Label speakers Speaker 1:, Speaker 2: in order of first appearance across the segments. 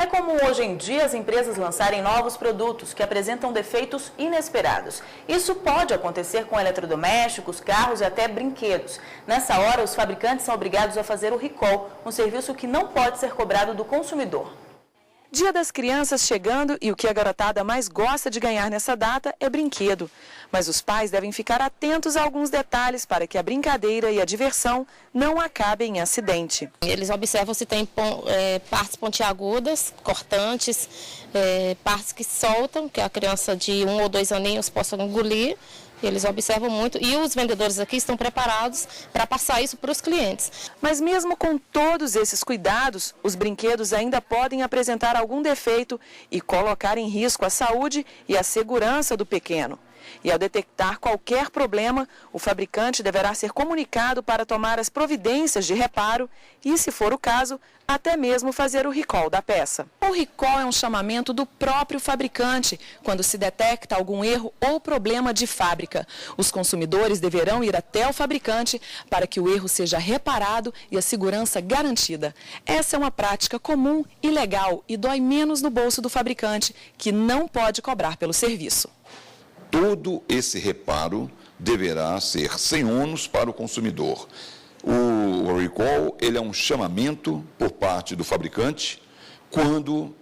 Speaker 1: É comum hoje em dia as empresas lançarem novos produtos que apresentam defeitos inesperados. Isso pode acontecer com eletrodomésticos, carros e até brinquedos. Nessa hora, os fabricantes são obrigados a fazer o recall, um serviço que não pode ser cobrado do consumidor. Dia das Crianças chegando e o que a garotada mais gosta de ganhar nessa data é brinquedo. Mas os pais devem ficar atentos a alguns detalhes para que a brincadeira e a diversão não acabem em acidente.
Speaker 2: Eles observam se tem partes pontiagudas, cortantes, partes que soltam, que a criança de 1 ou 2 aninhos possa engolir. Eles observam muito e os vendedores aqui estão preparados para passar isso para os clientes.
Speaker 1: Mas mesmo com todos esses cuidados, os brinquedos ainda podem apresentar algum defeito e colocar em risco a saúde e a segurança do pequeno. E ao detectar qualquer problema, o fabricante deverá ser comunicado para tomar as providências de reparo e, se for o caso, até mesmo fazer o recall da peça. O recall é um chamamento do próprio fabricante quando se detecta algum erro ou problema de fábrica. Os consumidores deverão ir até o fabricante para que o erro seja reparado e a segurança garantida. Essa é uma prática comum e legal e dói menos no bolso do fabricante, que não pode cobrar pelo serviço.
Speaker 3: Todo esse reparo deverá ser sem ônus para o consumidor. O recall ele é um chamamento por parte do fabricante quando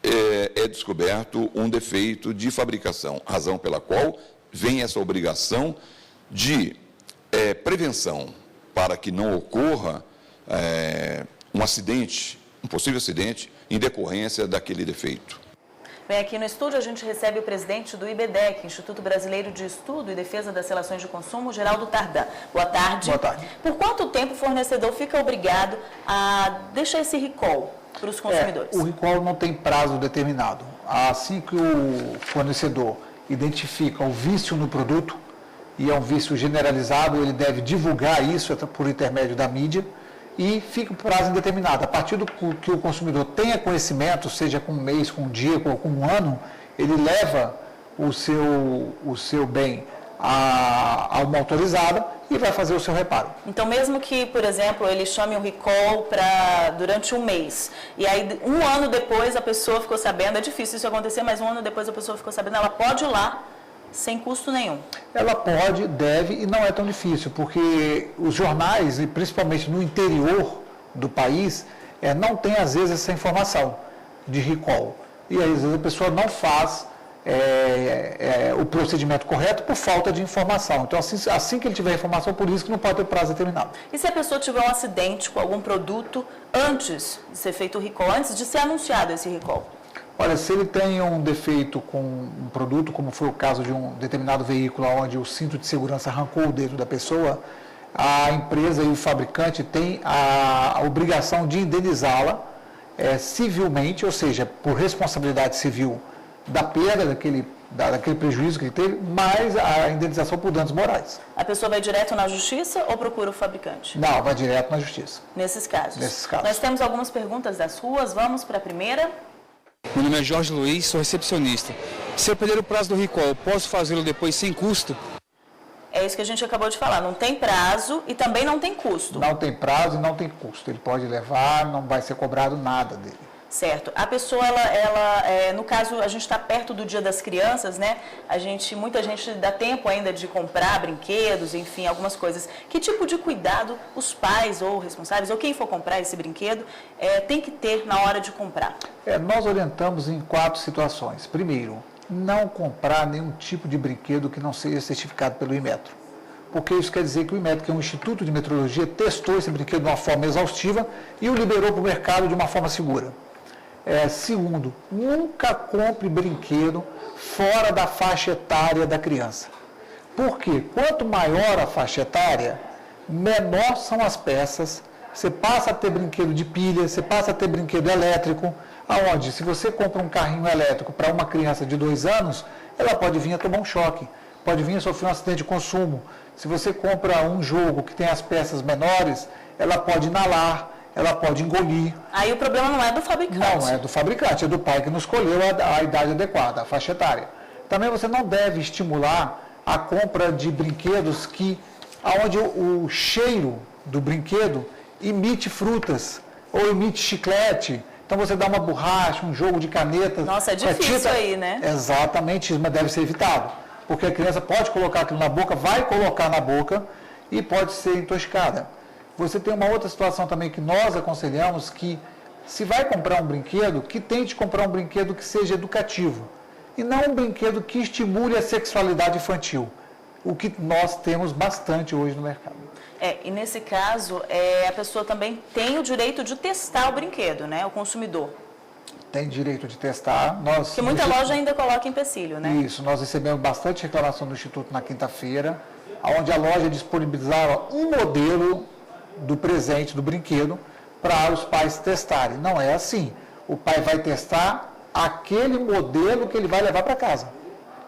Speaker 3: é descoberto um defeito de fabricação, razão pela qual vem essa obrigação de prevenção para que não ocorra um acidente, um possível acidente, em decorrência daquele defeito.
Speaker 1: Bem, aqui no estúdio a gente recebe o presidente do IBDEC, Instituto Brasileiro de Estudo e Defesa das Relações de Consumo, Geraldo Tardan. Boa tarde.
Speaker 4: Boa tarde.
Speaker 1: Por quanto tempo o fornecedor fica obrigado a deixar esse recall para os consumidores?
Speaker 4: O recall não tem prazo determinado. Assim que o fornecedor identifica o vício no produto, e é um vício generalizado, ele deve divulgar isso por intermédio da mídia, e fica o prazo indeterminado. A partir do que o consumidor tenha conhecimento, seja com um mês, com um dia, com um ano, ele leva o seu bem a uma autorizada e vai fazer o seu reparo.
Speaker 1: Então, mesmo que, por exemplo, ele chame um recall durante um mês, e aí um ano depois a pessoa ficou sabendo, é difícil isso acontecer, mas um ano depois a pessoa ficou sabendo, ela pode ir lá sem custo nenhum.
Speaker 4: Ela pode, deve e não é tão difícil, porque os jornais, e principalmente no interior do país, não tem às vezes essa informação de recall. E aí, às vezes a pessoa não faz o procedimento correto por falta de informação. Então, assim que ele tiver informação, por isso que não pode ter prazo determinado.
Speaker 1: E se a pessoa tiver um acidente com algum produto antes de ser feito o recall, antes de ser anunciado esse recall?
Speaker 4: Olha, se ele tem um defeito com um produto, como foi o caso de um determinado veículo onde o cinto de segurança arrancou o dedo da pessoa, a empresa e o fabricante têm a obrigação de indenizá-la civilmente, ou seja, por responsabilidade civil da perda daquele prejuízo que ele teve, mais a indenização por danos morais.
Speaker 1: A pessoa vai direto na justiça ou procura o fabricante?
Speaker 4: Não, vai direto na justiça.
Speaker 1: Nesses casos?
Speaker 4: Nesses casos.
Speaker 1: Nós temos algumas perguntas das ruas, vamos para a primeira.
Speaker 5: Meu nome é Jorge Luiz, sou recepcionista. Se eu perder o prazo do recall, eu posso fazê-lo depois sem custo?
Speaker 1: É isso que a gente acabou de falar, não tem prazo e também não tem custo.
Speaker 4: Não tem prazo e não tem custo. Ele pode levar, não vai ser cobrado nada dele.
Speaker 1: Certo. A pessoa, no caso, a gente está perto do Dia das Crianças, né? Muita gente dá tempo ainda de comprar brinquedos, enfim, algumas coisas. Que tipo de cuidado os pais ou responsáveis, ou quem for comprar esse brinquedo, tem que ter na hora de comprar?
Speaker 4: Nós orientamos em 4 situações. Primeiro, não comprar nenhum tipo de brinquedo que não seja certificado pelo Inmetro. Porque isso quer dizer que o Inmetro, que é um instituto de metrologia, testou esse brinquedo de uma forma exaustiva e o liberou para o mercado de uma forma segura. Segundo, nunca compre brinquedo fora da faixa etária da criança. Porque quanto maior a faixa etária, menor são as peças. Você passa a ter brinquedo de pilha, você passa a ter brinquedo elétrico, aonde se você compra um carrinho elétrico para uma criança de 2 anos, ela pode vir a tomar um choque, pode vir a sofrer um acidente de consumo. Se você compra um jogo que tem as peças menores, ela pode inalar, ela pode engolir.
Speaker 1: Aí o problema não é do fabricante.
Speaker 4: Não é do fabricante, é do pai que não escolheu a idade adequada, a faixa etária. Também você não deve estimular a compra de brinquedos onde o cheiro do brinquedo imite frutas ou imite chiclete. Então você dá uma borracha, um jogo de caneta.
Speaker 6: Nossa, é difícil aí, né?
Speaker 4: Exatamente, isso deve ser evitado. Porque a criança pode colocar aquilo na boca, vai colocar na boca e pode ser intoxicada. Você tem uma outra situação também que nós aconselhamos que se vai comprar um brinquedo, que tente comprar um brinquedo que seja educativo. E não um brinquedo que estimule a sexualidade infantil. O que nós temos bastante hoje no mercado.
Speaker 6: E nesse caso, a pessoa também tem o direito de testar o brinquedo, né? O consumidor.
Speaker 4: Tem direito de testar.
Speaker 6: Porque muita loja ainda coloca empecilho, né?
Speaker 4: Isso, nós recebemos bastante reclamação do Instituto na quinta-feira, onde a loja disponibilizava um modelo do presente, do brinquedo, para os pais testarem. Não é assim. O pai vai testar aquele modelo que ele vai levar para casa.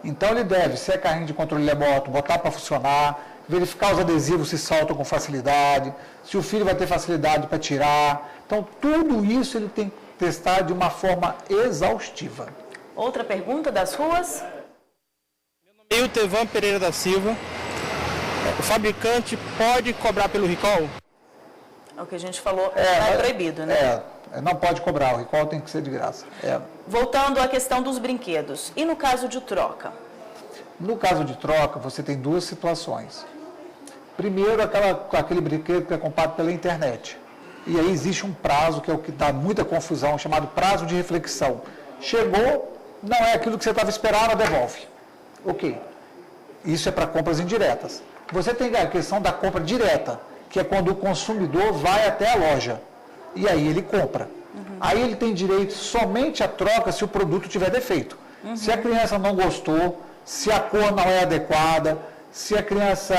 Speaker 4: Então ele deve, se é carrinho de controle remoto, botar para funcionar, verificar os adesivos se soltam com facilidade, se o filho vai ter facilidade para tirar. Então tudo isso ele tem que testar de uma forma exaustiva.
Speaker 6: Outra pergunta das ruas?
Speaker 7: Meu nome é Iltevan Pereira da Silva. O fabricante pode cobrar pelo recall?
Speaker 6: É o que a gente falou, é proibido, né?
Speaker 4: Não pode cobrar, o recall tem que ser de graça.
Speaker 6: Voltando à questão dos brinquedos, e no caso de troca?
Speaker 4: No caso de troca, você tem duas situações. Primeiro, aquele brinquedo que é comprado pela internet. E aí existe um prazo, que é o que dá muita confusão, chamado prazo de reflexão. Chegou, não é aquilo que você estava esperando, devolve. Ok. Isso é para compras indiretas. Você tem a questão da compra direta, que é quando o consumidor vai até a loja. E aí ele compra. Aí ele tem direito somente à troca se o produto tiver defeito. Se a criança não gostou, se a cor não é adequada, se a criança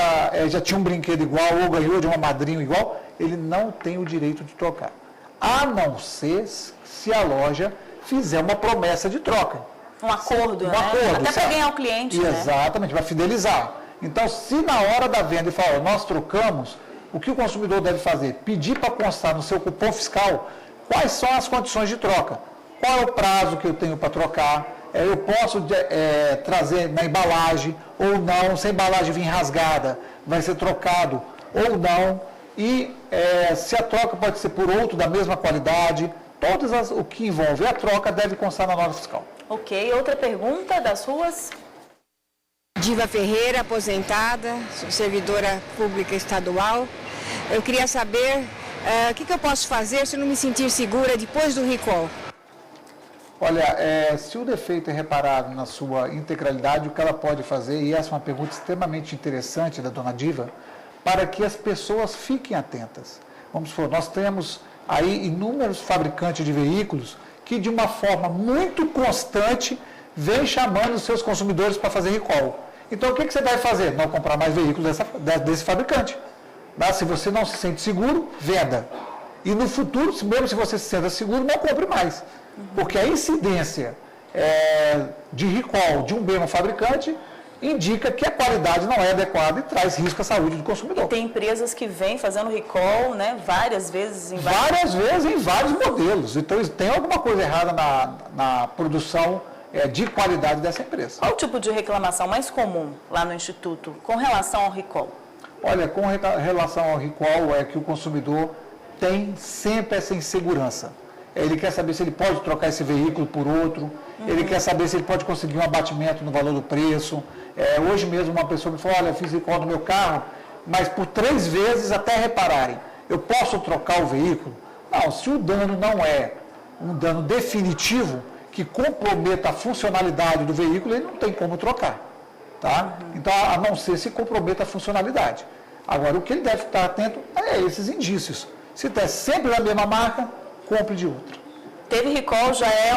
Speaker 4: já tinha um brinquedo igual ou ganhou de uma madrinha igual, ele não tem o direito de trocar. A não ser se a loja fizer uma promessa de troca.
Speaker 6: Um acordo, né?
Speaker 4: Acordo,
Speaker 6: até para ganhar o cliente,
Speaker 4: exatamente, para fidelizar. Então, se na hora da venda ele fala, nós trocamos, o que o consumidor deve fazer? Pedir para constar no seu cupom fiscal quais são as condições de troca. Qual é o prazo que eu tenho para trocar? Eu posso trazer na embalagem ou não, se a embalagem vir rasgada, vai ser trocado ou não. E se a troca pode ser por outro da mesma qualidade, o que envolve a troca deve constar na nota fiscal.
Speaker 6: Ok, outra pergunta das ruas?
Speaker 8: Diva Ferreira, aposentada, sou servidora pública estadual. Eu queria saber o que eu posso fazer se eu não me sentir segura depois do recall.
Speaker 4: Olha, se o defeito é reparado na sua integralidade, o que ela pode fazer, e essa é uma pergunta extremamente interessante da dona Diva, para que as pessoas fiquem atentas. Vamos supor, nós temos aí inúmeros fabricantes de veículos que de uma forma muito constante vem chamando os seus consumidores para fazer recall. Então o que você deve fazer? Não comprar mais veículos desse fabricante. Se você não se sente seguro, venda. E no futuro, mesmo se você se senta seguro, não compre mais. Porque a incidência de recall de um mesmo fabricante indica que a qualidade não é adequada e traz risco à saúde do consumidor.
Speaker 6: E tem empresas que vêm fazendo recall, né, várias vezes em
Speaker 4: vários modelos. Então tem alguma coisa errada na produção de qualidade dessa empresa.
Speaker 6: Qual o tipo de reclamação mais comum lá no Instituto com relação ao recall?
Speaker 4: Olha, com relação ao recall, é que o consumidor tem sempre essa insegurança. Ele quer saber se ele pode trocar esse veículo por outro, ele quer saber se ele pode conseguir um abatimento no valor do preço. Hoje mesmo uma pessoa me falou, olha, eu fiz recall no meu carro, mas por 3 vezes até repararem. Eu posso trocar o veículo? Não, se o dano não é um dano definitivo, que comprometa a funcionalidade do veículo, ele não tem como trocar. Tá? Então, a não ser se comprometa a funcionalidade. Agora, o que ele deve estar atento é esses indícios. Se der sempre da mesma marca, compre de outra.
Speaker 6: Teve recall, já é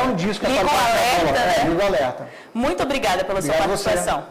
Speaker 6: um
Speaker 4: indício que
Speaker 6: liga
Speaker 4: alerta,
Speaker 6: né?
Speaker 4: Liga alerta.
Speaker 6: Muito obrigada pela sua participação.